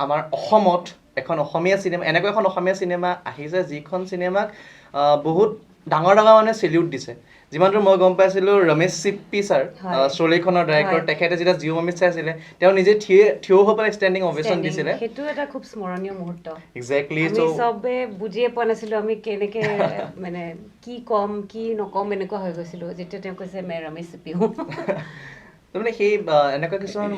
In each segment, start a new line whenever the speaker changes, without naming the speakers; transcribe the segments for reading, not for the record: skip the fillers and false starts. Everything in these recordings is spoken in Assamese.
আমাৰ অসমত এখন অসমীয়া চিনেমা এনেকৈ এখন অসমীয়া চিনেমা আহিছে যিখন চিনেমাক বহুত ডাঙৰ মানে সেলিউট দিছে যিমানটো মই গম পাইছিলোঁ ৰমেশ চিপ্পি ছাৰ ষ্টৰীখনৰ ডাইৰেক্টৰ তেখেতে যেতিয়া জিঅ' মমিত চাইছিলে তেওঁ নিজে থিয় হৈ পেলাই ষ্টেণ্ডিং অভেশ্যন দিছিলে
সেইটো এটা খুব স্মৰণীয় মুহূৰ্ত
এক্সেক্টলি
আমি চবে বুজিয়ে পোৱা নাছিলোঁ আমি কেনেকে মানে কি কম কি নকম এনেকুৱা হৈ গৈছিলোঁ যেতিয়া তেওঁ কৈছে মে ৰমেশ চিপ্পি হওঁ
তাৰমানে সেই এনেকুৱা কিছুমান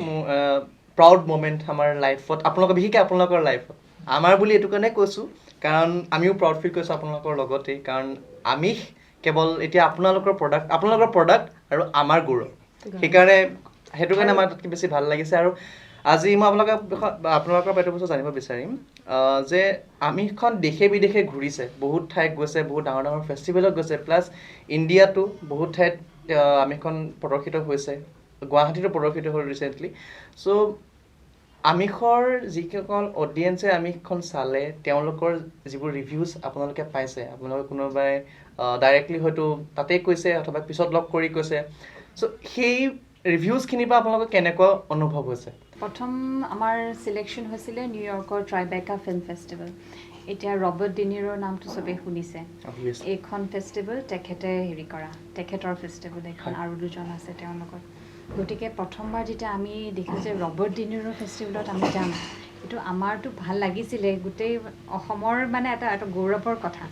প্ৰাউড মোমেণ্ট আমাৰ লাইফত আপোনালোকৰ বিশেষকৈ আপোনালোকৰ লাইফত আমাৰ বুলি এইটো কাৰণে কৈছোঁ কাৰণ আমিও প্ৰাউড ফিল কৰিছোঁ আপোনালোকৰ লগতেই কাৰণ আমি কেৱল এতিয়া আপোনালোকৰ প্ৰডাক্ট আৰু আমাৰ গৌৰৱ সেইকাৰণে সেইটো কাৰণে আমাৰ তাতকৈ বেছি ভাল লাগিছে আৰু আজি মই আপোনালোকৰ পৰা এইটো বস্তু জানিব বিচাৰিম যে আমিখন দেশে বিদেশে ঘূৰিছে বহুত ঠাইত গৈছে বহুত ডাঙৰ ডাঙৰ ফেষ্টিভেলত গৈছে প্লাছ ইণ্ডিয়াতো বহুত ঠাইত আমিখন প্ৰদৰ্শিত হৈছে গুৱাহাটীতো প্ৰদৰ্শিত হ'ল ৰিচেণ্টলি চ' আমিষৰ যিসকল অডিয়েঞ্চে আমিষখন চালে তেওঁলোকৰ যিবোৰ ৰিভিউজ আপোনালোকে পাইছে আপোনালোকে কোনোবাই ডাইৰেক্টলি হয়তো তাতেই কৈছে অথবা পিছত লগ কৰি কৈছে চ' সেই ৰিভিউজখিনিৰ পৰা আপোনালোকৰ কেনেকুৱা অনুভৱ হৈছে
প্ৰথম আমাৰ চিলেকশ্যন হৈছিলে নিউয়ৰ্কৰ ট্ৰাইবেকা ফিল্ম ফেষ্টিভেল এতিয়া ৰবাৰ্ট ডিনিৰৰ নামটো চবেই শুনিছে এইখন ফেষ্টিভেল তেখেতৰ ফেষ্টিভেল এইখন আৰু দুজন আছে তেওঁৰ লগত গতিকে প্ৰথমবাৰ যেতিয়া আমি দেখিলোঁ যে ৰবাৰ্ট ডিনিৰৰ ফেষ্টিভেলত আমি যাম এইটো আমাৰতো ভাল লাগিছিলে গোটেই অসমৰ মানে এটা গৌৰৱৰ কথা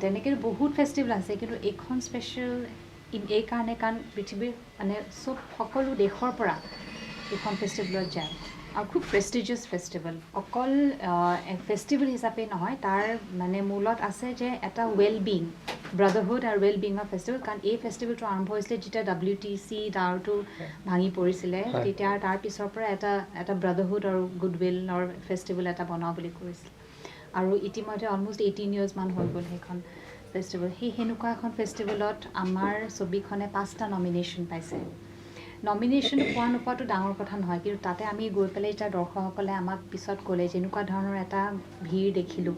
তেনেকৈ বহুত ফেষ্টিভেল আছে কিন্তু এইখন স্পেচিয়েল এইকাৰণে কাৰণ পৃথিৱীৰ মানে সকলো দেশৰ পৰা এইখন ফেষ্টিভেলত যায় আৰু খুব প্ৰেষ্টিজিয়াছ ফেষ্টিভেল অকল ফেষ্টিভেল হিচাপে নহয় তাৰ মানে মূলত আছে যে এটা ৱেলবিং ব্ৰাদাৰহুড আৰু ৱেলবিঙৰ ফেষ্টিভেল কাৰণ এই ফেষ্টিভেলটো আৰম্ভ হৈছিলে যেতিয়া WTC ডাৰটো ভাঙি পৰিছিলে তেতিয়া তাৰ পিছৰ পৰা এটা ব্ৰাদাৰহুড আৰু গুডউইলৰ ফেষ্টিভেল এটা বনাওঁ বুলি কৈছিল আৰু ইতিমধ্যে অলমষ্ট 18 years মান হৈ গ'ল সেইখন ফেষ্টিভেল সেনেকুৱা এখন ফেষ্টিভেলত আমাৰ ছবিখনে 5টা নমিনেশ্যন পাইছে নমিনেশ্যন পোৱা নোপোৱাটো ডাঙৰ কথা নহয় কিন্তু তাতে আমি গৈ পেলাই এতিয়া দৰ্শকসকলে আমাক পিছত ক'লে যেনেকুৱা ধৰণৰ এটা ভিৰ দেখিলোঁ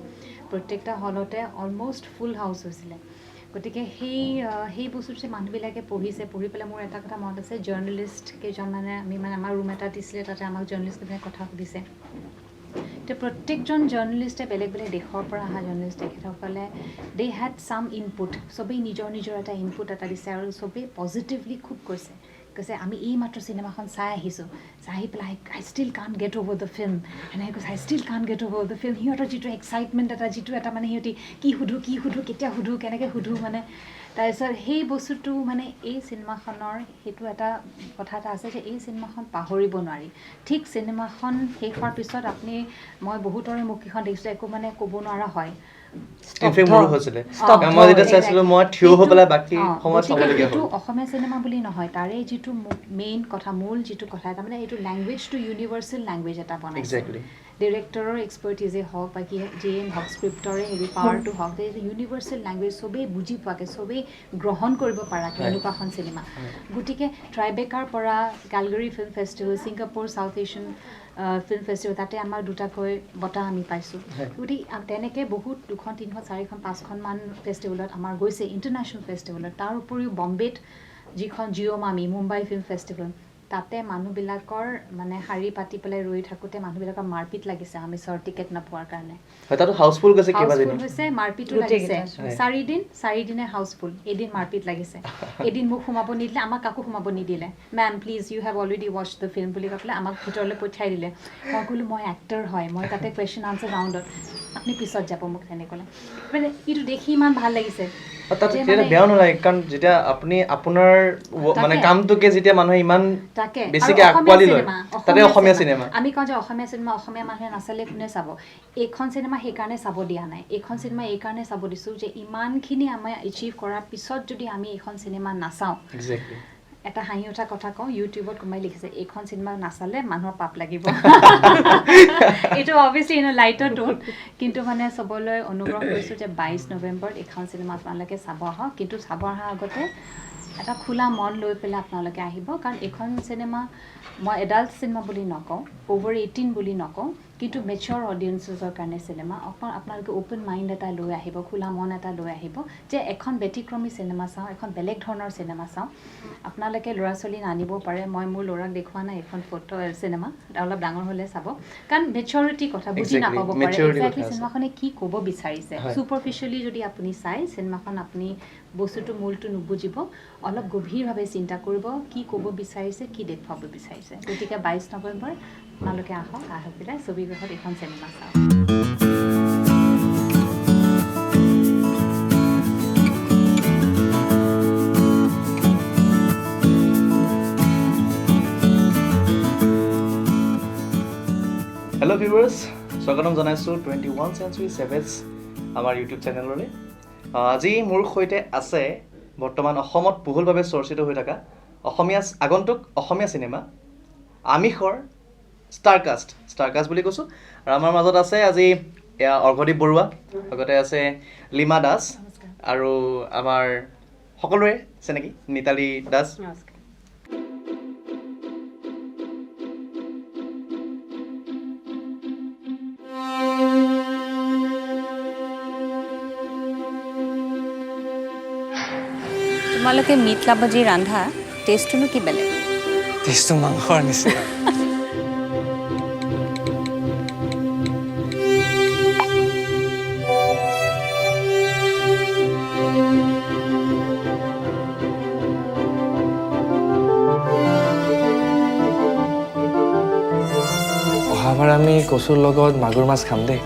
প্ৰত্যেকটা হলতে অলমষ্ট ফুল হাউচ হৈছিলে গতিকে সেই বস্তুটো যে মানুহবিলাকে পঢ়ি পেলাই মোৰ এটা কথা মনত আছে জাৰ্নেলিষ্ট কেইজন মানে আমাৰ ৰুম এটা দিছিলে তাতে আমাক জাৰ্নেলিষ্টকেইজনে কথা সুধিছে এতিয়া প্ৰত্যেকজন জাৰ্নেলিষ্টে বেলেগ বেলেগ দেশৰ পৰা অহা জাৰ্নেলিষ্ট তেখেতসকলে দে হেড ছাম ইনপুট চবেই নিজৰ এটা ইনপুট এটা দিছে আৰু চবেই পজিটিভলি খুব কৈছে আমি এই মাত্ৰ চিনেমাখন চাই আহিছোঁ চাই আহি পেলাই I still can't get over the film এনেকৈ কৈছে I still can't get over the film সিহঁতৰ যিটো এক্সাইটমেণ্ট যিটো এটা মানে সিহঁতি কি সুধোঁ কেতিয়া সুধোঁ কেনেকৈ সুধোঁ মানে তাৰপিছত সেই বস্তুটো মানে এই চিনেমাখনৰ সেইটো এটা কথা এটা আছে যে এই চিনেমাখন পাহৰিব নোৱাৰি ঠিক চিনেমাখন শেষ হোৱাৰ পিছত মই বহুতৰে মুখকেইখন দেখিছোঁ একো মানে ক'ব নোৱাৰা হয় অসমীয়া চিনেমা বুলি নহয় তাৰে যিটো মেইন কথা মূল যিটো কথা তাৰমানে এইটো লেংগুৱেজটো ইউনিভাৰ্চেল লেংগুৱেজ এটা বনাইছে ডিৰেক্টৰৰ এক্সপাৰ্টিজেই হওক বা যিয়ে হওক স্ক্ৰিপ্টৰে হেৰি পাৱাৰটো হওক ইউনিভাৰ্চেল লেংগুৱেজ চবেই বুজি পোৱাকৈ চবেই গ্ৰহণ কৰিব পৰাকৈ এনেকুৱা এখন চিনেমা গতিকে ট্ৰাইবেকাৰ পৰা Calgary film festival Singapore South Asian film festival তাতে আমাৰ দুটাকৈ বঁটা আমি পাইছোঁ গতিকে তেনেকৈ বহুত 2খন 3খন 4খন 5খনমান ফেষ্টিভেলত আমাৰ গৈছে ইণ্টাৰনেশ্যনেল ফেষ্টিভেলত তাৰ উপৰিও বম্বেত যিখন জিঅ'মামি মুম্বাই ফিল্ম ফেষ্টিভেল তাতে মানুহবিলাকৰ মানে শাৰী পাতি পেলাই ৰৈ থাকোঁতে মানুহবিলাকৰ মাৰপিট লাগিছে আমিছৰ টিকেট নোপোৱাৰ কাৰণে হাউচফুল হৈছে মাৰপিটো লাগিছে 4 দিনে হাউচফুল এদিন মাৰপিট লাগিছে এদিন মোক সোমাব নিদিলে আমাক কাকো সোমাব নিদিলে ma'am please you have already watch the film বুলি কৈ পেলাই আমাক ভিতৰলৈ পঠিয়াই দিলে মই ক'লোঁ মই এক্টৰ হয় মই তাতে কুৱেশ্যন আনচাৰ ৰাউণ্ডত আপুনি পিছত যাব মোক তেনেকৈ ক'লে মানে এইটো দেখি ইমান ভাল লাগিছে বেয়া নালাগে কাৰণ যেতিয়া আপুনি আপোনাৰ মানে কামটোকে যেতিয়া মানুহে ইমান বেছিকে আকোৱালি লয় তাতে অসমীয়া চিনেমা আমি কওঁ যে অসমীয়া চিনেমা অসমীয়া মানুহে নাচালে কোনে চাব এইখন চিনেমা সেইকাৰণে চাব দিয়া নাই এইখন চিনেমা এইকাৰণে চাব দিছোঁ যে ইমানখিনি আমি এচিভ কৰাৰ পিছত যদি আমি এইখন চিনেমা নাচাওঁ এটা হাঁহি উঠা কথা কওঁ ইউটিউবত কোনোবাই লিখিছে এইখন চিনেমা নাচালে মানুহৰ পাপ লাগিব এইটো অভিয়াছলি লাইটৰ টোন কিন্তু মানে চবলৈ অনুগ্ৰহ কৰিছোঁ যে 22 নৱেম্বৰত এইখন চিনেমা আপোনালোকে চাব আহক কিন্তু চাব অহাৰ আগতে এটা খোলা মন লৈ পেলাই আপোনালোকে আহিব কাৰণ এইখন চিনেমা মই এডাল্ট চিনেমা বুলি নকওঁ অভাৰ 18 বুলি নকওঁ কিন্তু মেচিয়ৰ অডিয়েঞ্চেছৰ কাৰণে চিনেমা আপোনালোকে অ'পেন মাইণ্ড এটা লৈ আহিব, খোলা মন এটা লৈ আহিব যে এখন ব্যতিক্ৰমী চিনেমা চাওঁ, এখন বেলেগ ধৰণৰ চিনেমা চাওঁ। আপোনালোকে ল'ৰা ছোৱালী নানিব পাৰে, মই মোৰ ল'ৰাক দেখুওৱা নাই এখন চিনেমা, অলপ ডাঙৰ হ'লে চাব, কাৰণ মেচিয়ৰিটিৰ কথা বুজি নাপাব পাৰে এক্সেক্টলি চিনেমাখনে কি ক'ব বিচাৰিছে। ছুপাৰফিচিয়েলি যদি আপুনি চাই চিনেমাখন আপুনি বস্তুটো মূলটো নুবুজিব, অলপ গভীৰভাৱে চিন্তা কৰিব কি ক'ব বিচাৰিছে, কি দেখুৱাব বিচাৰিছে। গতিকে 22 নৱেম্বৰ আপোনালোকে আহক পেলাই ছবিগৃহত এখন চিনেমা চাওক।
হেল্ল' ভিউৱাৰ্ছ, স্বাগতম জনাইছোঁ 21 Century Savage আমাৰ ইউটিউব চেনেললৈ। আজি মোৰ সৈতে আছে বৰ্তমান অসমত বহুলভাৱে চৰ্চিত হৈ থকা আগন্তুক অসমীয়া চিনেমা আমিষৰ ষ্টাৰকাষ্ট বুলি কৈছোঁ। আৰু আমাৰ মাজত আছে আজি অৰ্ঘদীপ বৰুৱা, লগতে আছে লিমা দাস আৰু আমাৰ সকলোৰে চিনাকি নিতালী দাস।
তোমালোকে মিট ক্লাবত যি ৰান্ধা টেষ্টটোনো কি বেলেগ?
টেষ্টটো মাংসৰ নিচিনা। অহাবাৰ আমি কচুৰ লগত মাগুৰ মাছ খাম দেই।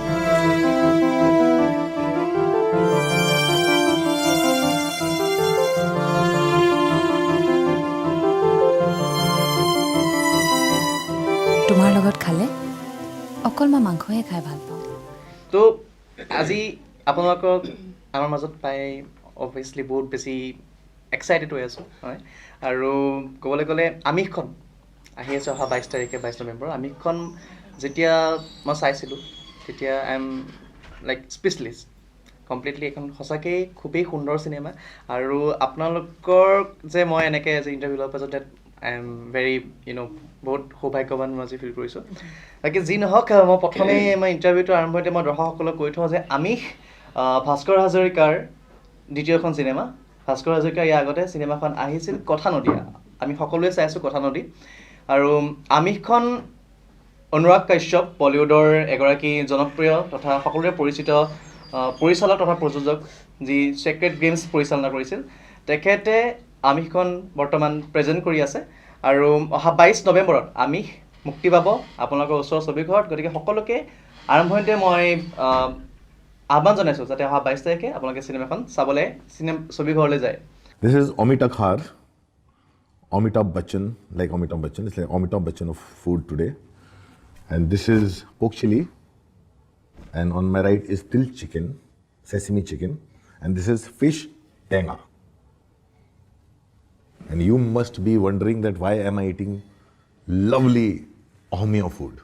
তোমাৰ লগত খালে অকল মই মাংসহে খাই ভাল পাওঁ।
তো আজি আপোনালোকক আমাৰ মাজত পাই অভিয়াছলি বহুত বেছি এক্সাইটেড হৈ আছোঁ, হয়। আৰু ক'বলৈ গ'লে আমিষখন আহি আছে অহা 22 তাৰিখে 22 নৱেম্বৰ। আমিষখন যেতিয়া মই চাইছিলোঁ তেতিয়া I am like specialist completely. এখন সঁচাকৈ খুবেই সুন্দৰ চিনেমা। আৰু আপোনালোকৰ যে মই এনেকৈ যে ইণ্টাৰভিউ লোৱাৰ পাছত ডেট আই এম ভেৰি বহুত সৌভাগ্যৱান মই আজি ফিল কৰিছোঁ। বাকী যি নহওক, মই প্ৰথমেই ইণ্টাৰভিউটো আৰম্ভতে মই দৰ্শকসকলক কৈ থওঁ যে আমিষ ভাস্কৰ হাজৰিকাৰ দ্বিতীয়খন চিনেমা। ভাস্কৰ হাজৰিকাৰ ইয়াৰ আগতে চিনেমাখন আহিছিল কথা নদী, আমি সকলোৱে চাইছোঁ কথা নদী। আৰু আমিষখন অনুৰাগ কাশ্যপ, বলিউডৰ এগৰাকী জনপ্ৰিয় তথা সকলোৰে পৰিচিত পৰিচালক তথা প্ৰযোজক, যি চেক্ৰেট গেমছ পৰিচালনা কৰিছিল, তেখেতে আমিষখন বৰ্তমান প্ৰেজেণ্ট কৰি আছে। আৰু অহা 22 নৱেম্বৰত আমিষ মুক্তি পাব আপোনালোকৰ ওচৰৰ ছবিঘৰত। গতিকে সকলোকে আৰম্ভণিতে মই আহ্বান জনাইছোঁ যাতে অহা 22 তাৰিখে আপোনালোকে চিনেমাখন চাবলৈ ছবিঘৰলৈ যায়।
This is Amitabh Bachchan, like Amitabh Bachchan. It's like Amitabh Bachchan of food today. And this is pork chili. And on my right is till chicken, sesame chicken. And this is fish tenga. And you must be wondering that why am I eating lovely Assamese food?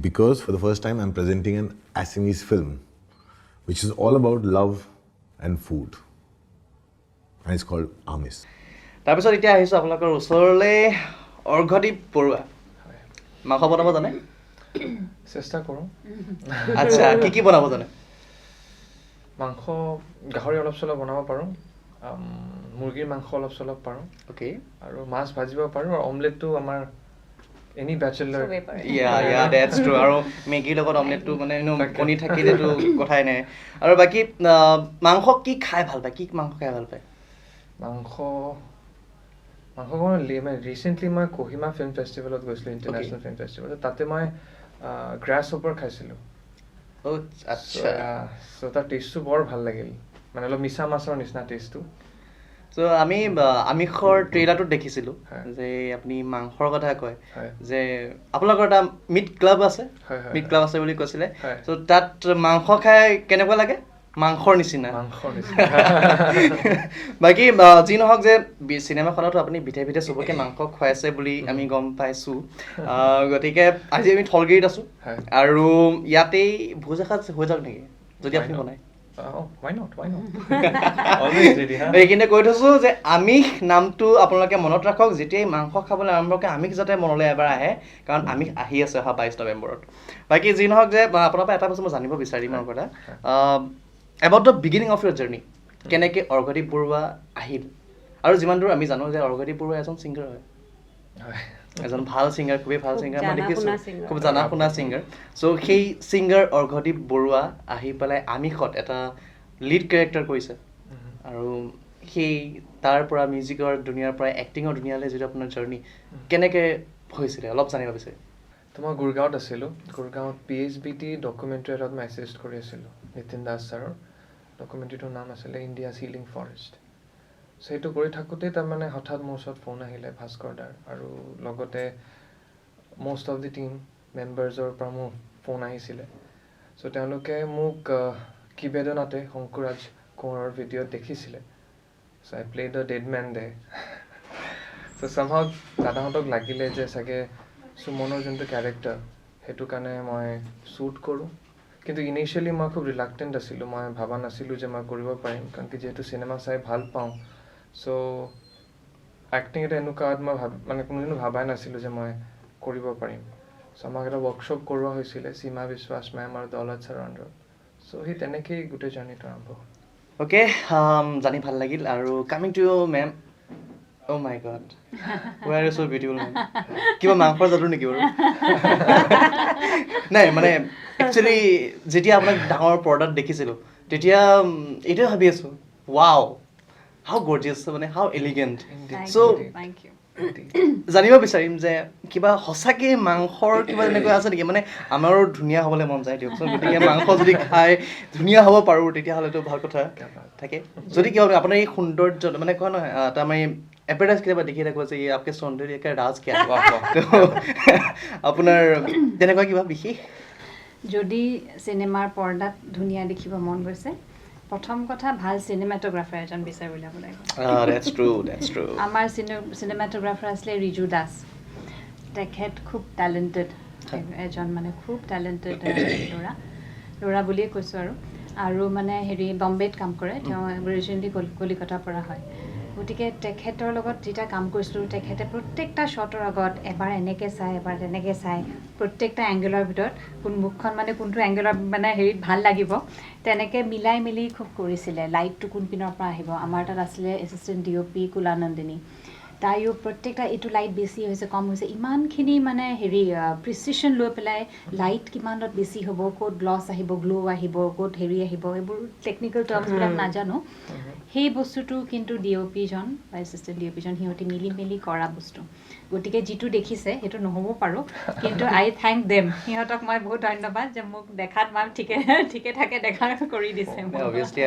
Because for the first time I'm presenting an Assamese film, which is all about love and food. And it's called Aamis.
তাৰপিছত এতিয়া আহিছোঁ আপোনালোকৰ ওচৰলৈ অৰ্ঘদীপ বৰুৱা। মাংস বনাব জানে?
চেষ্টা কৰোঁ।
আচ্ছা, কি বনাব জানে?
মাংস গাহৰি অলপ চলপ বনাব পাৰোঁ, মুৰ্গীৰ মাংস অলপ চলপ পাৰোঁ,
অ'কে,
আৰু মাছ ভাজিব পাৰোঁ। আৰু অমলেটটো আমাৰ এনি বেচেলাৰ।
That's true. আৰু মেগীৰ লগত অমলেটটো কণী থাকিলেতো কথাই নাই। আৰু বাকী মাংস কি খাই ভাল পায়? কি মাংস খাই ভাল পায়?
মাংস ৰিচেণ্টলি মই কহিমা ফিল্ম ফেষ্টিভেলত গৈছিলোঁ, ইণ্টাৰনেশ্যনেল ফিল্ম ফেষ্টিভেলত। তাতে মই গ্ৰাছ হপাৰ খাইছিলোঁ।
আচ্ছা,
চ' তাৰ টেষ্টটো বৰ ভাল লাগিল, মানে অলপ মিছা মাছৰ নিচিনা টেষ্টটো।
চ' আমি আমিষৰ ট্ৰেইলাৰটোত দেখিছিলোঁ যে আপুনি মাংসৰ কথা কয় যে আপোনালোকৰ এটা মিট ক্লাব আছে বুলি কৈছিলে। চ' তাত মাংস খাই কেনেকুৱা লাগে? মাংসৰ নিচিনা। বাকী যি নহওক, যে চিনেমাখনতো আপুনি বিধে বিধে চবকে মাংস খুৱাইছে বুলি আমি গম পাইছোঁ। গতিকে আজি আমি থলগিৰিত আছোঁ, আৰু ইয়াতেই ভোজ এসাঁজ হৈ যাওক নেকি যদি আপুনি বনায়?
why not always ready ha
এইখিনি কৈ থৈছো যে আমিষ নামটো আপোনালোকে মনত ৰাখক যেতিয়াই মাংস খাবলৈ আৰম্ভ কৰে আমিষ যাতে মনলৈ এবাৰ আহে কাৰণ আমিষ আহি আছে অহা 22 নৱেম্বৰত বাকী যি নহওক যে আপোনাৰ পৰা এটা বস্তু মই জানিব বিচাৰিম মোৰ কথা about the beginning of your journey কেনেকৈ অৰ্ঘদীপ বৰুৱা আহিল আৰু যিমান দূৰ আমি জানো যে অৰ্ঘদীপ বৰুৱা এজন ছিংগাৰ হয় এজন ভাল ছিংগাৰ খুবেই ভাল ছিংগাৰ মই দেখিছোঁ খুব জানা শুনা ছিংগাৰ চ' সেই ছিংগাৰ অৰ্ঘদীপ বৰুৱা আহি পেলাই আমিষত এটা লিড কেৰেক্টাৰ কৰিছে আৰু সেই তাৰ পৰা মিউজিকৰ দুনিয়াৰ পৰা এক্টিঙৰ দুনিয়ালৈ যিটো আপোনাৰ জাৰ্ণি কেনেকৈ হৈছিলে অলপ জানিব বিচাৰিম
তো মই গুৰগাঁৱত আছিলোঁ গুৰগাঁৱত PHBT ডকুমেণ্টাৰী এটাত মই এছিষ্ট কৰি আছিলোঁ নিতিন দাস ছাৰৰ ডকুমেণ্টাৰীটোৰ নাম আছিলে ইণ্ডিয়াছ হিলিং ফৰেষ্ট চ' সেইটো কৰি থাকোঁতেই তাৰমানে হঠাৎ মোৰ ওচৰত ফোন আহিলে ভাস্কৰ দাৰ আৰু লগতে মষ্ট অফ দি টিম মেম্বাৰ্ছৰ পৰা মোৰ ফোন আহিছিলে চ' তেওঁলোকে মোক কিবেদনাতে শংকুৰাজ কোঁৱৰৰ ভিডিঅ'ত দেখিছিলে so' I play the dead men day so' চামহাও দাদাহঁতক লাগিলে যে চাগে সুমনৰ যোনটো কেৰেক্টাৰ সেইটো কাৰণে মই শ্বুট কৰোঁ কিন্তু ইনিচিয়েলি মই খুব ৰিলাক্টেণ্ট আছিলোঁ মই ভাবা নাছিলোঁ যে মই কৰিব পাৰিম কাৰণ কি যিহেতু চিনেমা চাই ভাল পাওঁ চ' এক্টিং এটা এনেকুৱা মই মানে কোনোদিনো ভাবাই নাছিলোঁ যে মই কৰিব পাৰিম চ' আমাক এটা ৱৰ্কশ্বপ কৰোৱা হৈছিলে সীমা বিশ্বাস মেম আৰু দৌলত ছাৰৰ আণ্ডাৰত চ' সেই তেনেকেই গোটেই জাৰ্ণিটো আৰম্ভ হ'ল
অ'কে জানি ভাল লাগিল আৰু coming to you ma'am O' my god ৱেৰ is so' beautiful ma'am কিবা মাংসৰ যাদু নেকি বাৰু নাই মানে একচুৱেলি যেতিয়া আপোনাক ডাঙৰ পৰ্দাত দেখিছিলোঁ তেতিয়া এইটোৱে ভাবি আছোঁ ৱাও হাউ গৰ্জিয়াছ মানে হাউ এলিগেণ্ট চ'
Thank you.
জানিব বিচাৰিম যে কিবা সঁচাকৈ মাংসৰ কিবা এনেকুৱা আছে নেকি মানে আমাৰো ধুনীয়া হ'বলৈ মন যায় দিয়কচোন গতিকে মাংস যদি খাই ধুনীয়া হ'ব পাৰোঁ তেতিয়াহ'লেতো ভাল কথা থাকে যদি কিবা আপোনাৰ এই সৌন্দৰ্য মানে কোৱা নহয় এটা আমি এডভাৰটাইজ কেতিয়াবা দেখি থাকোঁ যে এই আপোনাক সৌন্দৰ্য ৰাজ কিয় আপোনাৰ তেনেকুৱা কিবা বিশেষ
যদি চিনেমাৰ পৰ্দাত ধুনীয়া দেখিব মন গৈছে প্ৰথম কথা ভাল চিনেমাটোগ্ৰাফাৰ এজন বিচাৰি উলিয়াব লাগিব আমাৰ চিনেমাটোগ্ৰাফাৰ আছিলে ৰিজু দাস তেখেত খুব টেলেণ্টেড এজন মানে খুব টেলেণ্টেড ল'ৰা বুলিয়ে কৈছোঁ আৰু মানে হেৰি বম্বেত কাম কৰে তেওঁ অৰিজিনেলি কলিকতাৰ পৰা হয় গতিকে তেখেতৰ লগত যেতিয়া কাম কৰিছিলোঁ তেখেতে প্ৰত্যেকটা শ্বটৰ আগত এবাৰ এনেকৈ চাই এবাৰ তেনেকৈ চাই প্ৰত্যেকটা এংগেলৰ ভিতৰত মুখখন মানে কোনটো এংগেলৰ মানে হেৰিত ভাল লাগিব তেনেকৈ মিলাই মেলি খুব কৰিছিলে লাইটটো কোন পিনৰ পৰা আহিব আমাৰ তাত আছিলে এছিষ্টেণ্ট DOP কুলানন্দিনী তাইও প্ৰত্যেকটা এইটো লাইট বেছি হৈছে কম হৈছে ইমানখিনি মানে হেৰি প্ৰিচিশ্যন লৈ পেলাই লাইট কিমানত বেছি হ'ব ক'ত গ্লছ আহিব গ্ল' আহিব ক'ত হেৰি আহিব এইবোৰ টেকনিকেল টাৰ্মছবিলাক নাজানো সেই বস্তুটো কিন্তু DOP জন বা এছিষ্টেণ্ট DOP জন সিহঁতি মিলি মেলি কৰা বস্তু গতিকে যিটো দেখিছে সেইটো নহ'ব পাৰোঁ কিন্তু আই থেংক দেম সিহঁতক মই বহুত ধন্যবাদ যে মোক দেখাত মান ঠিকে থাকে দেখা কৰি দিছে
অভিয়াছলি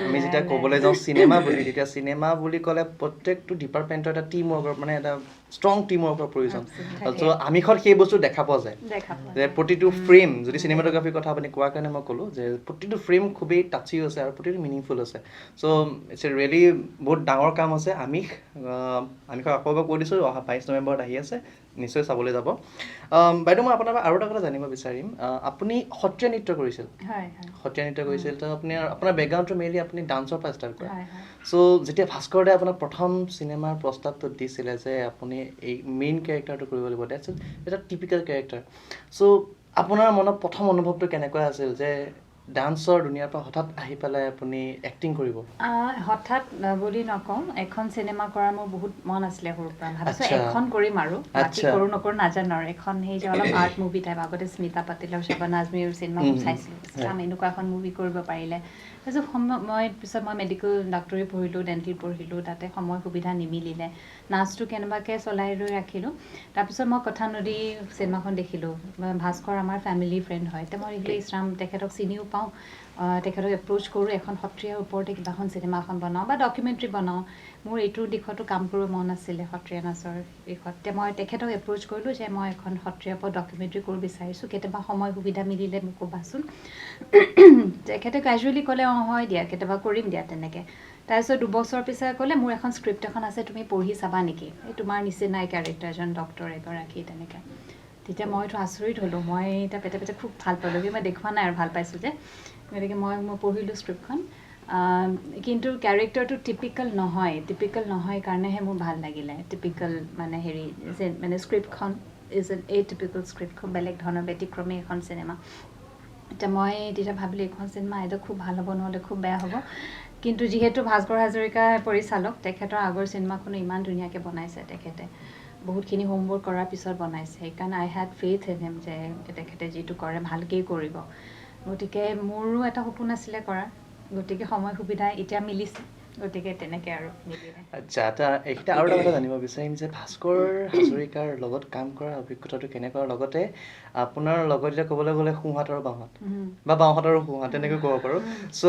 আমি যেতিয়া ক'বলৈ যাওঁ চিনেমা বুলি তেতিয়া চিনেমা বুলি ক'লে প্ৰত্যেকটো ডিপাৰ্টমেণ্টৰ এটা টিম ৱৰ্কৰ মানে এটা ষ্ট্ৰং টিম ৱৰ্কৰ প্ৰয়োজন চ' আমিষত সেই বস্তু দেখা পোৱা যায় যে প্ৰতিটো ফ্ৰেম যদি চিনেমাটোগ্ৰাফীৰ কথা আপুনি কোৱাৰ কাৰণে মই ক'লোঁ যে প্ৰতিটো ফ্ৰেম খুবেই টাচি আছে আৰু প্ৰতিটো মিনিংফুল আছে চ' ইটছ এ ৰিয়েলি বহুত ডাঙৰ কাম আছে আমিষক আকৌ এবাৰ কৈ দিছোঁ অহা 22 নৱেম্বৰত আহি আছে নিশ্চয় চাবলৈ যাব বাইদেউ মই আপোনাৰ পৰা আৰু এটা কথা জানিব বিচাৰিম আপুনি সত্ৰীয়া নৃত্য কৰিছিল সত্ৰীয়া নৃত্য কৰিছিল তো আপোনাৰ বেকগ্ৰাউণ্ডটো মেইনলি আপুনি ডান্সৰ পৰা ষ্টাৰ্ট কৰে চ' যেতিয়া ভাস্কৰ দাই আপোনাক প্ৰথম চিনেমাৰ প্ৰস্তাৱটো দিছিলে যে আপুনি এই মেইন কেৰেক্টাৰটো কৰিব লাগিব ডেটছ এটা টিপিকেল কেৰেক্টাৰ চ' আপোনাৰ মনত প্ৰথম অনুভৱটো কেনেকুৱা আছিল যে ডান্সৰ দুনিয়াৰ পৰা হঠাৎ আহি পেলাই আপুনি এক্টিং কৰিব
হঠাৎ বুলি নকওঁ এখন চিনেমা কৰাৰ মোৰ বহুত মন আছিলে সৰুৰ পৰা ভাবিছোঁ এখন কৰিম আৰু বাকী কৰোঁ নকৰোঁ নাজানো আৰু এখন সেই যে অলপ আৰ্ট মুভি টাইপ আগতে স্মিতা পাটিল আৰু শাবানা আজমীৰ চিনেমা চাইছিলোঁ এনেকুৱা এখন মুভি কৰিব পাৰিলে তাৰপিছত মই মেডিকেল ডাক্তৰী পঢ়িলোঁ ডেণ্টিল পঢ়িলোঁ তাতে সময় সুবিধা নিমিলিলে নাচটো কেনেবাকৈ চলাই লৈ ৰাখিলোঁ তাৰপিছত মই কথা নদী চিনেমাখন দেখিলোঁ ভাস্কৰ আমাৰ ফেমিলি ফ্ৰেণ্ড হয় এতিয়া মই দেখিলোঁ ইছৰাম তেখেতক চিনিও পাওঁ তেখেতক এপ্ৰ'চ কৰোঁ এখন সত্ৰীয়াৰ ওপৰতে কিবা এখন চিনেমা এখন বনাওঁ বা ডকুমেণ্টাৰী বনাওঁ মোৰ এইটো দিশতো কাম কৰিব মন আছিলে সত্ৰীয়া নাচৰ দিশত মই তেখেতক এপ্ৰ'চ কৰিলোঁ যে মই এখন সত্ৰীয়াৰ ওপৰত ডকুমেণ্টাৰী কৰিব বিচাৰিছোঁ কেতিয়াবা সময় সুবিধা মিলিলে মোক ক'বাচোন তেখেতে কেজুৱেলি ক'লে অঁ হয় দিয়া কেতিয়াবা কৰিম দিয়া তেনেকৈ তাৰপিছত 2 বছৰ পিছত ক'লে মোৰ এখন স্ক্ৰিপ্ট এখন আছে তুমি পঢ়ি চাবা নেকি এই তোমাৰ নিচিনাই কেৰেক্টাৰ এজন ডক্টৰ এগৰাকী তেনেকৈ তেতিয়া মইতো আচৰিত হ'লোঁ মই এতিয়া পেটে পেটে খুব ভাল পালোঁ কিন্তু মই দেখুওৱা নাই আৰু ভাল পাইছোঁ যে গতিকে মই পঢ়িলোঁ স্ক্ৰিপ্টখন কিন্তু কেৰেক্টাৰটো টিপিকেল নহয় কাৰণেহে মোৰ ভাল লাগিলে টিপিকেল মানে হেৰি যে মানে স্ক্ৰিপ্টখন ইজ এন এটিপিকেল স্ক্ৰিপ্টখন বেলেগ ধৰণৰ ব্যতিক্ৰমী এখন চিনেমা এতিয়া মই তেতিয়া ভাবিলোঁ এইখন চিনেমা এইটো খুব ভাল হ'ব নহ'লে খুব বেয়া হ'ব কিন্তু যিহেতু ভাস্কৰ হাজৰিকা পৰিচালক তেখেতৰ আগৰ চিনেমাখনো ইমান ধুনীয়াকৈ বনাইছে তেখেতে বহুতখিনি হোমৱৰ্ক কৰাৰ পিছত বনাইছে সেইকাৰণে আই হেড ফেইথ ইন হিম যে তেখেতে যিটো কৰে ভালকেই কৰিব গতিকে মোৰো এটা সপোন আছিলে কৰাৰ গতিকে সময় সুবিধা এতিয়া মিলিছে গতিকে তেনেকৈ আৰু মিলিলে
আচ্ছা এইকেইটা আৰু এটা কথা জানিব বিচাৰিম যে ভাস্কৰ হাজৰিকাৰ লগত কাম কৰাৰ অভিজ্ঞতাটো কেনেকুৱা লগতে আপোনাৰ লগত এতিয়া ক'বলৈ গ'লে সোঁহাত আৰু বাওঁহাত বা বাওঁহাত আৰু সোঁহাত তেনেকৈ ক'ব পাৰোঁ চ'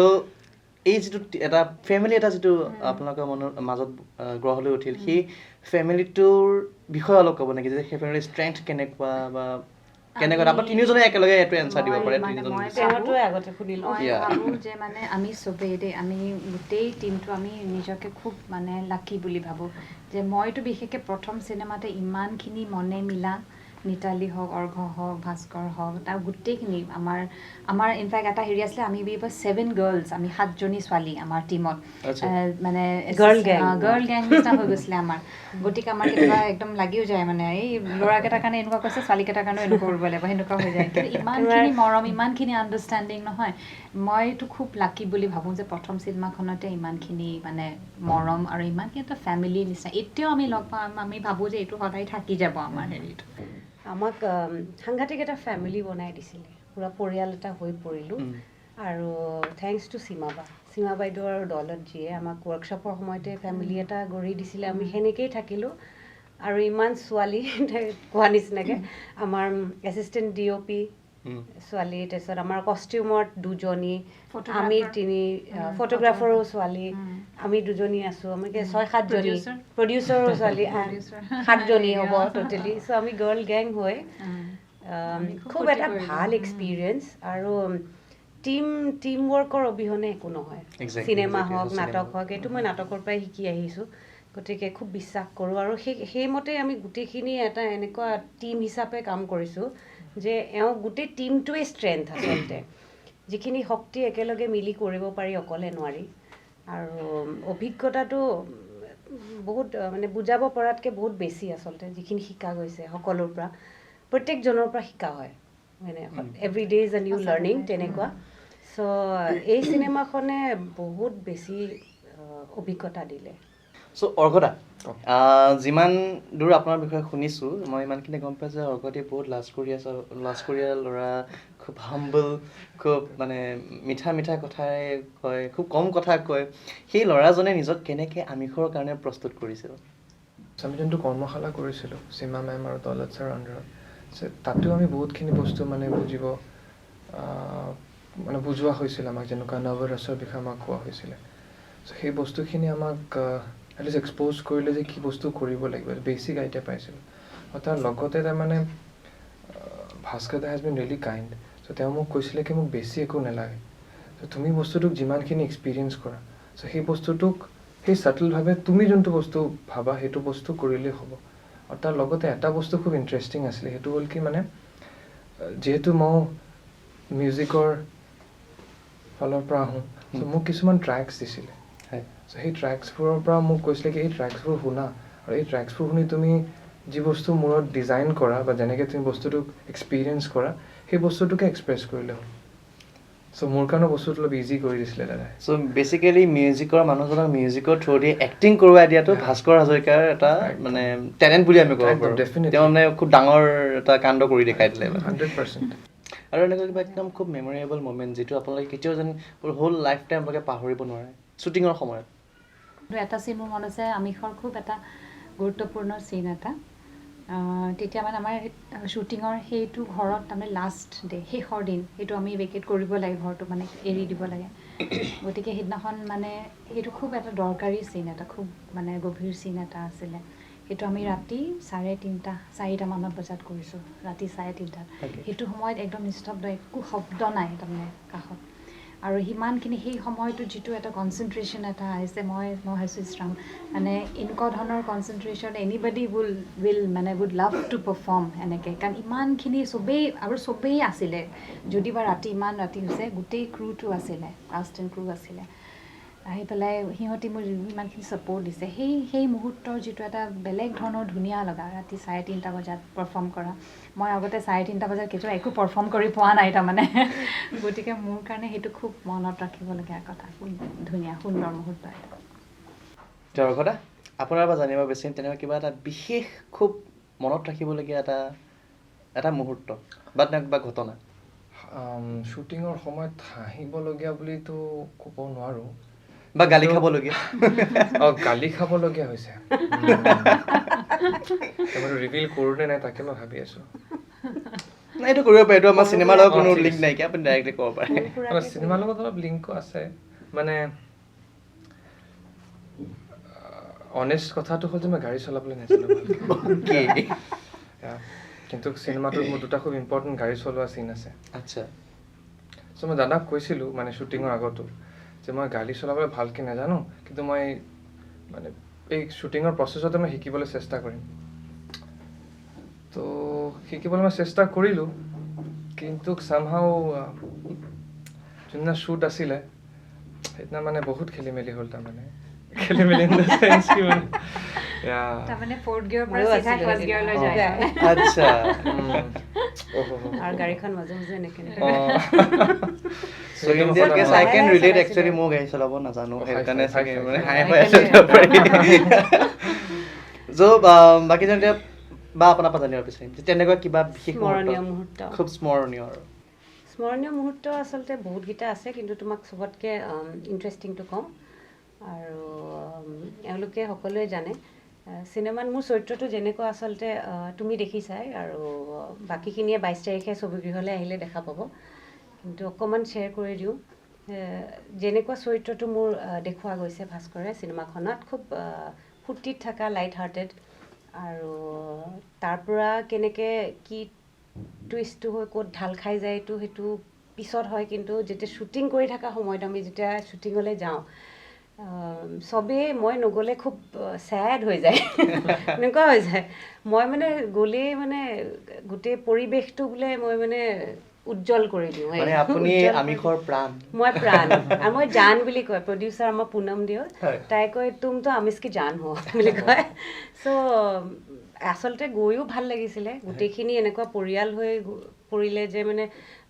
এই যিটো এটা ফেমিলি এটা যিটো আপোনালোকৰ মনৰ মাজত গঢ় লৈ উঠিল সেই ফেমিলিটোৰ বিষয়ে অলপ ক'ব নেকি যে সেই ফেমিলিৰ ষ্ট্ৰেংথ কেনেকুৱা বা কেনেকুৱা আপোনাৰ তিনিওজনে একেলগে এইটো এনচাৰ দিব পাৰে
ভাবোঁ যে মানে আমি চবেই দেই আমি গোটেই টীমটো আমি নিজকে খুব মানে লাকি বুলি ভাবোঁ যে মইতো বিশেষকৈ প্ৰথম চিনেমাতে ইমানখিনি মনে মিলা নিতালী হওক অৰ্ঘ হওক ভাস্কৰ হওক তাৰ গোটেইখিনি আমাৰ ইনফেক্ট এটা হেৰি আছিলে আমি 7 গাৰ্লছ আমি 7জনী ছোৱালী আমাৰ টীমত মানে গাৰ্ল গেং নিচিনা হৈ গৈছিলে আমাৰ গতিকে আমাৰ কেতিয়াবা একদম লাগিও যায় মানে এই ল'ৰাকেইটাৰ কাৰণে এনেকুৱা কৈছে ছোৱালীকেইটাৰ কাৰণেও এনেকুৱা কৰিব লাগিব সেনেকুৱা হৈ যায় কিন্তু ইমানখিনি মৰম ইমানখিনি আণ্ডাৰষ্টেণ্ডিং নহয় মইতো খুব লাকি বুলি ভাবোঁ যে প্ৰথম চিনেমাখনতে ইমানখিনি মানে মৰম আৰু ইমানখিনি এটা ফেমিলিৰ নিচিনা এতিয়াও আমি লগ পাওঁ আমি ভাবোঁ যে এইটো সদায় থাকি যাব আমাৰ হেৰিটো
আমাক সাংঘাতিক এটা ফেমিলি বনাই দিছিলে পুৰা পৰিয়াল এটা হৈ পৰিলোঁ আৰু থেংকছ টু সীমা বাইদেউ আৰু দলত যিয়ে আমাক ৱৰ্কশ্বপৰ সময়তে ফেমিলি এটা গঢ়ি দিছিলে আমি সেনেকেই থাকিলোঁ আৰু ইমান ছোৱালী কোৱা নিচিনাকৈ আমাৰ এছিষ্টেণ্ট DOP ছোৱালী তাৰপিছত আমাৰ কষ্টিউমত 2জনী আমি 3 ফটোগ্ৰাফাৰো ছোৱালী আমি 2জনী আছোঁ আমি 6-7জনী প্ৰডিউচাৰো ছোৱালী 7জনী হ'ব টোটেলি চ' আমি গাৰ্ল গেং হৈ খুব এটা ভাল এক্সপিৰিয়েঞ্চ আৰু টিম ৱৰ্কৰ অবিহনে একো নহয় চিনেমা হওক নাটক হওক এইটো মই নাটকৰ পৰাই শিকি আহিছোঁ গতিকে খুব বিশ্বাস কৰোঁ আৰু সেইমতে আমি গোটেইখিনি এটা এনেকুৱা টিম হিচাপে কাম কৰিছোঁ যে গোটেই টিমটোৱে ষ্ট্ৰেংথ আচলতে যিখিনি শক্তি একেলগে মিলি কৰিব পাৰি অকলে নোৱাৰি আৰু অভিজ্ঞতাটো বহুত মানে বুজাব পৰাতকৈ বহুত বেছি আচলতে যিখিনি শিকা গৈছে সকলোৰ পৰা প্ৰত্যেকজনৰ পৰা শিকা হয় মানে every day is a new learning তেনেকুৱা চ' এই চিনেমাখনে বহুত বেছি অভিজ্ঞতা দিলে
চ' অৰ্ঘদা যিমান দূৰ আপোনাৰ বিষয়ে শুনিছোঁ মই ইমানখিনি গম পাইছোঁ যে অৰ্ঘদীপ বহুত লাজকৰীয়া ল'ৰা খুব হাম্বল খুব মানে মিঠা কথাই কয় খুব কম কথা কয় সেই ল'ৰাজনে নিজক কেনেকৈ আমিষৰ কাৰণে প্ৰস্তুত কৰিছিল
আমি যোনটো কৰ্মশালা কৰিছিলোঁ সীমা মেম আৰু দলত ছাৰ আণ্ডাৰত তাতেও আমি বহুতখিনি বস্তু মানে বুজোৱা হৈছিল আমাক যেনেকুৱা নৱৰসৰ বিষয়ে আমাক কোৱা হৈছিলে চ' সেই বস্তুখিনি আমাক এটলিষ্ট এক্সপ'জ কৰিলে যে কি বস্তু কৰিব লাগিব বেছিক আইডিয়া পাইছিলোঁ আৰু তাৰ লগতে তাৰমানে ভাস্কৰ দা হেজ বিন ৰিয়েলি কাইণ্ড চ' তেওঁ মোক কৈছিলে কি মোক বেছি একো নালাগে চ' তুমি বস্তুটোক যিমানখিনি এক্সপিৰিয়েঞ্চ কৰা চ' সেই বস্তুটোক সেই ছাটলভাৱে তুমি যোনটো বস্তু ভাবা সেইটো বস্তু কৰিলেই হ'ব আৰু তাৰ লগতে এটা বস্তু খুব ইণ্টাৰেষ্টিং আছিলে সেইটো হ'ল কি মানে যিহেতু মই মিউজিকৰ ফালৰ পৰা আহোঁ চ' মোক কিছুমান ট্ৰেকছ দিছিলে চ' সেই ট্ৰেকছবোৰৰ পৰা মোক কৈছিলে কি এই ট্ৰেকছবোৰ শুনা আৰু এই ট্ৰেকছবোৰ শুনি তুমি যি বস্তু মূৰত ডিজাইন কৰা বা যেনেকৈ তুমি বস্তুটোক এক্সপিৰিয়েঞ্চ কৰা সেই বস্তুটোকে এক্সপ্ৰেছ কৰিলে হ'ল চ' মোৰ কাৰণে বস্তুটো অলপ ইজি কৰি দিছিলে দাদাই
চ' বেচিকেলি মিউজিকৰ মানুহজনক মিউজিকৰ থ্ৰুদি এক্টিং কৰোৱাই দিয়াটো ভাস্কৰ হাজৰিকাৰ এটা মানে টেলেণ্ট বুলি আমি ক'ব পাৰোঁ তেওঁ মানে খুব ডাঙৰ এটা কাণ্ড কৰি দেখাই দিলে
100%
আৰু এনেকুৱা কিবা একদম খুব মেমৰেবল মমেণ্ট যিটো আপোনালোকে কেতিয়াও যেন হোল লাইফ টাইম আপোনালোকে পাহৰিব নোৱাৰে শ্বুটিঙৰ সময়ত
এটা চিন মোৰ মনত আছে আমিষৰ খুব এটা গুৰুত্বপূৰ্ণ চিন এটা তেতিয়া মানে আমাৰ শ্বুটিঙৰ সেইটো ঘৰত তাৰমানে লাষ্ট ডে শেষৰ দিন সেইটো আমি ভেকেট কৰিব লাগে ঘৰটো মানে এৰি দিব লাগে গতিকে সেইদিনাখন মানে সেইটো খুব এটা দৰকাৰী চিন এটা খুব মানে গভীৰ চিন এটা আছিলে সেইটো আমি ৰাতি 4:30 বজাত কৰিছোঁ ৰাতি 3:30 সেইটো সময়ত একদম নিস্তব্ধ একো শব্দ নাই তাৰমানে কাষত আৰু সিমানখিনি সেই সময়টোত যিটো এটা কনচেনট্ৰেশ্যন এটা আহিছে মই ভাবিছোঁ ইছৰাম মানে এনেকুৱা ধৰণৰ কনচেনট্ৰেশ্যন এনিবডি উইল মানে উইড লাভ টু পাৰফৰ্ম এনেকৈ কাৰণ ইমানখিনি চবেই আছিলে যদি বা ইমান ৰাতি হৈছে গোটেই ক্ৰুটো আছিলে কাষ্ট এণ্ড ক্ৰু আছিলে আহি পেলাই সিহঁতি মোৰ ইমানখিনি ছাপৰ্ট দিছে সেই মুহূৰ্তৰ যিটো এটা বেলেগ ধৰণৰ ধুনীয়া লগা ৰাতি 3:30 বজাত পাৰফৰ্ম কৰা মই আগতে 3:30 বজাত কেতিয়াবা একো পাৰফৰ্ম কৰি পোৱা নাই তাৰমানে গতিকে মোৰ কাৰণে সেইটো খুব মনত ৰাখিবলগীয়া কথা খুব ধুনীয়া সুন্দৰ মুহূৰ্ত এটা
অৰ্ঘদা আপোনাৰ পৰা জানিব বিচাৰিম তেনেকুৱা কিবা এটা বিশেষ খুব মনত ৰাখিবলগীয়া এটা মুহূৰ্ত বা ঘটনা
শ্বুটিঙৰ সময়ত হাঁহিবলগীয়া বুলিতো ক'ব নোৱাৰোঁ
বা গালি খাবলগীয়া
গালি খাবলগীয়া হৈছে ৰিভিল কৰোঁ নে নাই তাকে মই ভাবি আছোঁ
এইটো কৰিব পাৰে এইটো আমাৰ চিনেমাৰ লগত কোনো লিংক নাইকিয়া আপুনি ডাইৰেক্টলি ক'ব পাৰে
চিনেমাৰ লগত অলপ লিংকো আছে মানে অনেষ্ট কথাটো হ'ল যে মই গাড়ী চলাবলৈ নাজানো কিন্তু চিনেমাটোত মোৰ দুটা খুব ইম্পৰ্টেণ্ট গাড়ী চলোৱা চিন আছে
আচ্ছা
চ' মই দাদাক কৈছিলোঁ মানে শ্বুটিঙৰ আগতো যে মই গাড়ী চলাবলৈ ভালকৈ নাজানো কিন্তু মই মানে এই শ্বুটিঙৰ প্ৰচেছতে মই শিকিবলৈ চেষ্টা কৰিম তো শিকিবলৈ মই চেষ্টা কৰিলোঁ কিন্তু চামহাও যোনদিনা শ্বুট আছিলে সেইদিনা মানে বহুত খেলি মেলি হ'ল তাৰমানে খেলি মেলি
তাৰমানে ফ'ৰ্থ গিয়াৰৰ পৰা চিধা ফাৰ্ষ্ট গিয়াৰলৈ যায়
আচ্ছা
আৰু গাড়ীখন মাজে মাজে এনেকৈ
So in that case, I can relate actually more guys চলাব নাজানো সেইকাৰণে চাগে মানে হাই হৈ আছে so বাকি জানতে বা আপোনাৰ পৰা জানিব বিচাৰিম যে তেনেকুৱা কিবা বিশেষ
মুহূৰ্ত
খুব স্মৰণীয়
মুহূৰ্ত আচলতে বহুতকেইটা আছে কিন্তু তোমাক চবতকৈ ইণ্টাৰেষ্টিংটো কওঁ আৰু এওঁলোকে সকলোৱে জানে চিনেমাত মোৰ চৰিত্ৰটো যেনেকুৱা আচলতে তুমি দেখিছাই আৰু বাকীখিনিয়ে 22 তাৰিখে ছবিগৃহলৈ আহিলে দেখা পাব কিন্তু অকণমান শ্বেয়াৰ কৰি দিওঁ যেনেকুৱা চৰিত্ৰটো মোৰ দেখুওৱা গৈছে ভাস্কৰে চিনেমাখনত খুব ফূৰ্তিত থকা লাইট হাৰ্টেড আৰু তাৰ পৰা কেনেকৈ কি টুইষ্টটো হৈ ক'ত ঢাল খাই যায় সেইটো পিছত হয় কিন্তু যেতিয়া শ্বুটিং কৰি থকা সময়ত আমি যেতিয়া শ্বুটিঙলৈ যাওঁ চবেই মই নগ'লে খুব ছেড হৈ যায় এনেকুৱা হৈ যায় মই মানে গ'লেই মানে গোটেই পৰিৱেশটো বোলে মই মানে উজ্জ্বল কৰি দিওঁ
মানে আপুনি আমিষৰ প্ৰাণ
মই প্ৰাণ আৰু মই জান বুলি কয় প্ৰডিউচাৰ আমাৰ পুনম দিও তাই কয় তুম তো আমিষ কি জান হ বুলি কয় চ' আচলতে গৈও ভাল লাগিছিলে গোটেইখিনি এনেকুৱা পৰিয়াল হৈ পৰিলে যে মানে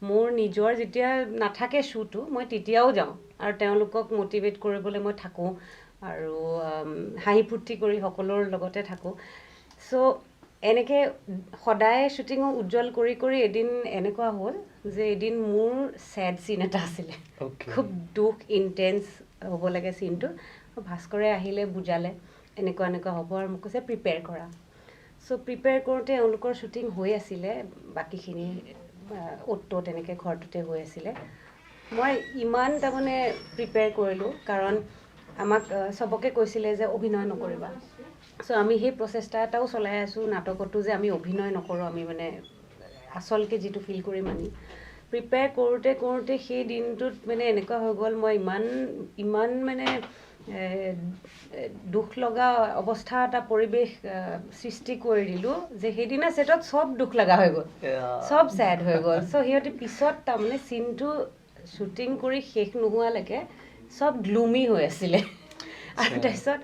মোৰ নিজৰ যেতিয়া নাথাকে শ্বুটো মই তেতিয়াও যাওঁ আৰু তেওঁলোকক মটিভেট কৰিবলৈ মই থাকোঁ আৰু হাঁহি ফূৰ্তি কৰি সকলোৰ লগতে থাকোঁ চ' এনেকৈ সদায় শ্বুটিঙো উজ্জ্বল কৰি কৰি এদিন এনেকুৱা হ'ল যে এদিন মোৰ ছেড চিন এটা আছিলে খুব দুখ ইণ্টেন্স হ'ব লাগে চিনটো ভাস্কৰে আহিলে বুজালে এনেকুৱা হ'ব আৰু মোক কৈছে প্ৰিপেয়াৰ কৰা চ' প্ৰিপেয়াৰ কৰোঁতে এওঁলোকৰ শ্বুটিং হৈ আছিলে বাকীখিনি অ'ত এনেকৈ ঘৰটোতে হৈ আছিলে মই ইমান তাৰমানে প্ৰিপেয়াৰ কৰিলোঁ কাৰণ আমাক চবকে কৈছিলে যে অভিনয় নকৰিবা চ' আমি সেই প্ৰচেষ্টা এটাও চলাই আছোঁ নাটকতো যে আমি অভিনয় নকৰোঁ আমি মানে আচলকৈ যিটো ফিল কৰিম আমি প্ৰিপেয়াৰ কৰোঁতে সেই দিনটোত মানে এনেকুৱা হৈ গ'ল মই ইমান মানে দুখ লগা অৱস্থা এটা পৰিৱেশ সৃষ্টি কৰি দিলোঁ যে সেইদিনা ছেটত চব দুখ লগা হৈ গ'ল চব ছেড হৈ গ'ল চ' সিহঁতে পিছত তাৰমানে চিনটো শ্বুটিং কৰি শেষ নোহোৱালৈকে চব গ্লুমি হৈ আছিলে আৰু তাৰপিছত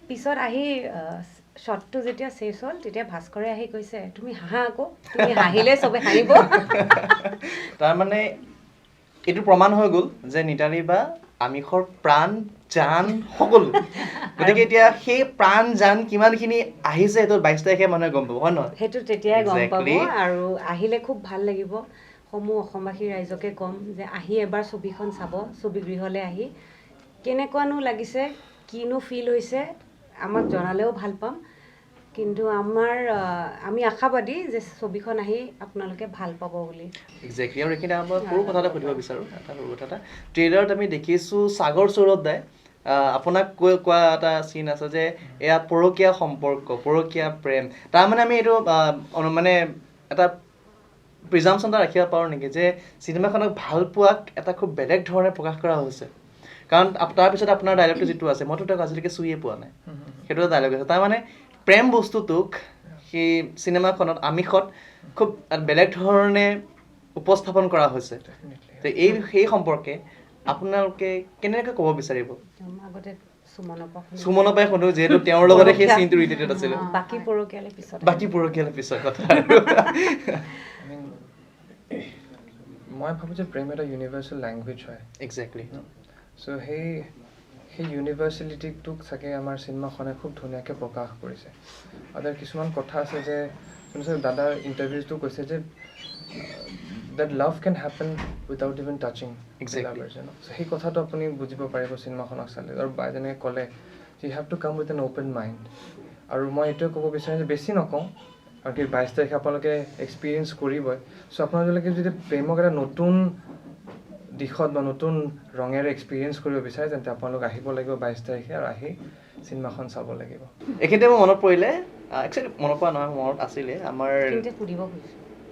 পিছত আহি শ্বটটো যেতিয়া শেষ হ'ল তেতিয়া ভাস্কৰে আহি কৈছে তুমি হাঁহা আকৌ তুমি হাঁহিলে চবে হাঁহিব
তাৰমানে এইটো প্ৰমাণ হৈ গ'ল যে নিতালী বা আমিষৰ প্ৰাণ জান সকলো গতিকে এতিয়া সেই প্ৰাণ জান কিমানখিনি আহিছে সেইটো 22 তাৰিখে মানুহে গম পাব হয় নহয়
সেইটো তেতিয়াই গম পাব আৰু আহিলে খুব ভাল লাগিব সমূহ অসমবাসী ৰাইজকে ক'ম যে আহি এবাৰ ছবিখন চাব ছবিগৃহলৈ আহি কেনেকুৱানো লাগিছে কিনো ফিল হৈছে আমাক জনালেও ভাল পাম কিন্তু আমি আশাবাদী যে ছবিখন আহি আপোনালোকে ভাল পাব বুলি
এক্সেক্টলি আৰু এইখিনি মই সৰু কথা এটা সুধিব বিচাৰোঁ সৰু কথা এটা ট্ৰেইলাৰত আমি দেখিছোঁ সাগৰ চৌৰত দাই আপোনাক কোৱা এটা চিন আছে যে এয়া পৰকীয়া সম্পৰ্ক পৰকীয়া প্ৰেম তাৰমানে আমি এইটো মানে এটা প্ৰিজাম্পশ্যন এটা ৰাখিব পাৰোঁ নেকি যে চিনেমাখনক ভাল পোৱাক এটা খুব বেলেগ ধৰণে প্ৰকাশ কৰা হৈছে কাৰণ তাৰপিছত আপোনাৰ ডাইলগটো যিটো আছে মইতো তেওঁক আজিলৈকে চুইয়ে পোৱা নাই সেইটো এটা ডাইলগ আছে তাৰমানে প্ৰেম বস্তুটোক সেই চিনেমাখনত আমিষত খুব বেলেগ ধৰণে উপস্থাপন কৰা হৈছে তো সেই সম্পৰ্কে আপোনালোকে কেনেকৈ ক'ব বিচাৰিব
আগতে
সুমনৰ পৰাই শুনো যিহেতু তেওঁৰ লগতে সেই চিনটো ৰিলেটেড আছিলে
বাকী পৰকীয়ালে পিছত
কথা
মই ভাবোঁ যে প্ৰেম এটা ইউনিভাৰ্চেল লেংগুৱেজ হয়
এক্সেক্টলি
চ' সেই ইউনিভাৰ্চেলিটিটোক চাগে আমাৰ চিনেমাখনে খুব ধুনীয়াকৈ প্ৰকাশ কৰিছে আৰু তাৰ কিছুমান কথা আছে যে দাদাৰ ইণ্টাৰভিউজটো কৈছে যে that love can happen without even touching
exactly
lovers, you know? So সেই কথাটো আপুনি বুজিব পাৰিব চিনেমাখনক চালে আৰু যেনেকৈ ক'লে you have to come with an open mind আৰু মই এইটোৱে ক'ব বিচাৰিম যে বেছি নকওঁ কাৰণ কি 22 তাৰিখে আপোনালোকে এক্সপিৰিয়েঞ্চ কৰিবই চ' আপোনালোকে যদি প্ৰেমক এটা নতুন দিশত বা নতুন ৰঙেৰে এক্সপিৰিয়েঞ্চ কৰিব বিচাৰে তেন্তে আপোনালোক আহিব লাগিব 22 তাৰিখে আৰু আহি চিনেমাখন চাব লাগিব
এইখিনিতে মোৰ মনত পৰিলে একচুৱেলি মনত পৰা নহয় মনত আছিলে আমাৰ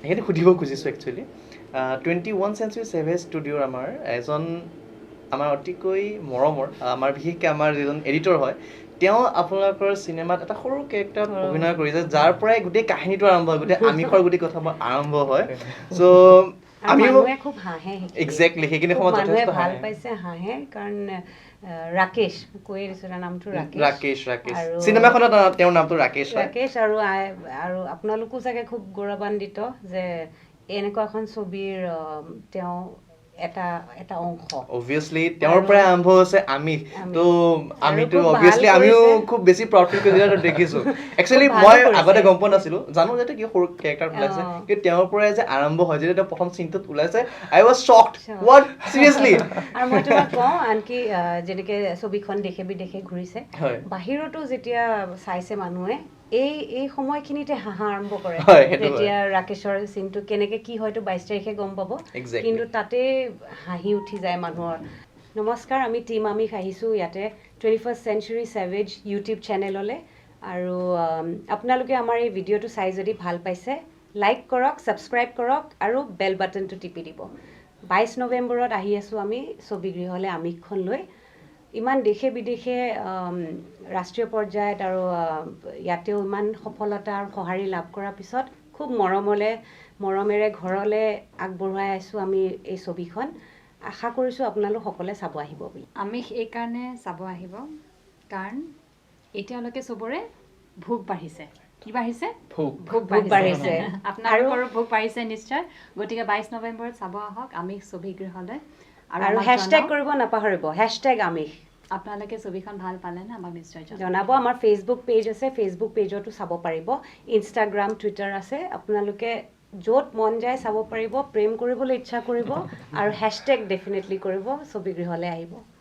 সেইখিনি সুধিব খুজিছোঁ একচুৱেলি 21 Century Savage ষ্টুডিঅ'ৰ আমাৰ এজন আমাৰ অতিকৈ মৰমৰ আমাৰ বিশেষকৈ আমাৰ যিজন এডিটৰ হয় তেওঁ আপোনালোকৰ চিনেমাত এটা সৰু কেৰেক্টাৰত অভিনয় কৰিছে যাৰ পৰাই গোটেই কাহিনীটো আৰম্ভ হয় গোটেই আমিষৰ গোটেই কথাবোৰ আৰম্ভ হয় চ' আমিও
খুব হাঁহে
এক্সেক্টলি সেইখিনি সময়ত যথেষ্ট
ভাল পাইছে হাঁহে কাৰণ ৰাকেশ কৈ দিছো নামটো
ৰাকেশ চিনেমাখনত তেওঁৰ নামটো ৰাকেশ
আৰু আপোনালোকো চাগে খুব গৌৰৱান্বিত যে এনেকুৱা এখন ছবিৰ তেওঁ এটা অংশ
অবভিয়াছলি তেওঁৰ পৰাই আৰম্ভ হৈছে আমিষ তো আমিতো অবভিয়াছলি আমিও খুব বেছি প্ৰাউড ফিল কৰি দেখিছোঁ একচুৱেলি মই আগতে গম পোৱা নাছিলোঁ জানো যে কি সৰু কেৰেক্টাৰ ওলাইছে কিন্তু তেওঁৰ পৰাই যে আৰম্ভ হয় যেতিয়া তেওঁ প্ৰথম চিনটোত ওলাইছে আই ৱাজ শ্বকড হোৱাট চিৰিয়াছলি
আৰু মই তোমাক কওঁ আনকি যেনেকৈ ছবিখন দেশে বিদেশে ঘূৰিছে বাহিৰতো যেতিয়া চাইছে মানুহে এই সময়খিনিতে হাঁহা আৰম্ভ কৰে যেতিয়া ৰাকেশৰ চিনটো কেনেকে কি হয়তো 22 তাৰিখে গম পাব কিন্তু তাতে হাঁহি উঠি যায় মানুহৰ নমস্কাৰ আমি টিম আমিষ আহিছোঁ ইয়াতে 21st Century Savage ইউটিউব চেনেললৈ আৰু আপোনালোকে আমাৰ এই ভিডিঅ'টো চাই যদি ভাল পাইছে লাইক কৰক ছাবস্ক্ৰাইব কৰক আৰু বেল বাটনটো টিপি দিব 22 নৱেম্বৰত আহি আছোঁ আমি ছবিগৃহলৈ আমিষখন লৈ ইমান দেশে বিদেশে ৰাষ্ট্ৰীয় পৰ্যায়ত আৰু ইয়াতেও ইমান সফলতা আৰু সঁহাৰি লাভ কৰাৰ পিছত খুব মৰমেৰে ঘৰলৈ আগবঢ়াই আছোঁ আমি এই ছবিখন আশা কৰিছোঁ আপোনালোক সকলোৱে চাব আহিব বুলি
আমিষ এইকাৰণে চাব আহিব কাৰণ এতিয়ালৈকে চবৰে ভোক বাঢ়িছে কি বাঢ়িছে
ভোক বাঢ়িছে
আপোনালোকৰো ভোক বাঢ়িছে নিশ্চয় গতিকে 22 নৱেম্বৰত চাব আহক আমিষ ছবিগৃহলৈ
আৰু হেশটেগ কৰিব নাপাহৰিব #আমিষ
আপোনালোকে ছবিখন ভাল পালে না আমাক নিশ্চয়
জনাব আমাৰ ফেচবুক পেজ আছে ফেচবুক পেজতো চাব পাৰিব ইনষ্টাগ্ৰাম টুইটাৰ আছে আপোনালোকে য'ত মন যায় চাব পাৰিব প্ৰেম কৰিবলৈ ইচ্ছা কৰিব আৰু হেশটেগ ডেফিনেটলি কৰিব ছবিগৃহলৈ আহিব